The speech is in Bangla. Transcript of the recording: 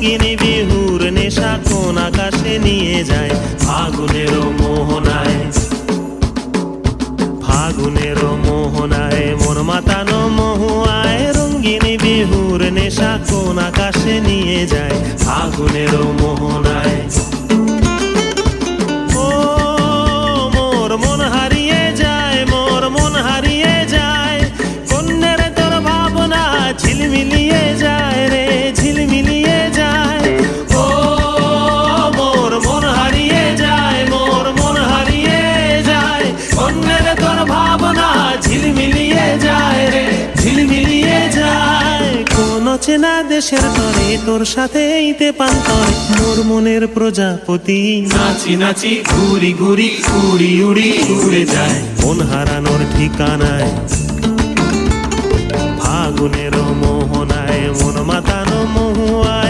রঙ্গিনী বিহুর নেশা কোন আকাশে নিয়ে যায় ফাগুনের মোহনায়। ফাগুনের মোহনায় মন মাতানো মহুয়ায়, রঙ্গিনী বিহুর নেশা কোন আকাশে নিয়ে যায় ফাগুনের মোহনায়। ও মোর মন হারিয়ে যায়, মোর মন হারিয়ে যায়, কন্যের তোর ভাবনা ঝিলমিলিয়ে যায় রে, ঝিলমিলিয়ে যায়। ও মোর মন হারিয়ে যায়, মোর মন হারিয়ে যায়, কন্যের তোর ভাবনা ঝিলমিলিয়ে যায় রে, ঝিলমিলিয়ে যায়। কোন চেনা দেশের তরে তোর সাথে এইতে পান্তরে, মোর মনের প্রজাপতি নাচি নাচি ঘুরি ঘুরি উড়ি উড়ি উড়ে যায় মন হারানোর ঠিকানায়। ফাগুনের মোহনায় মন মাতানো মহুয়ায়,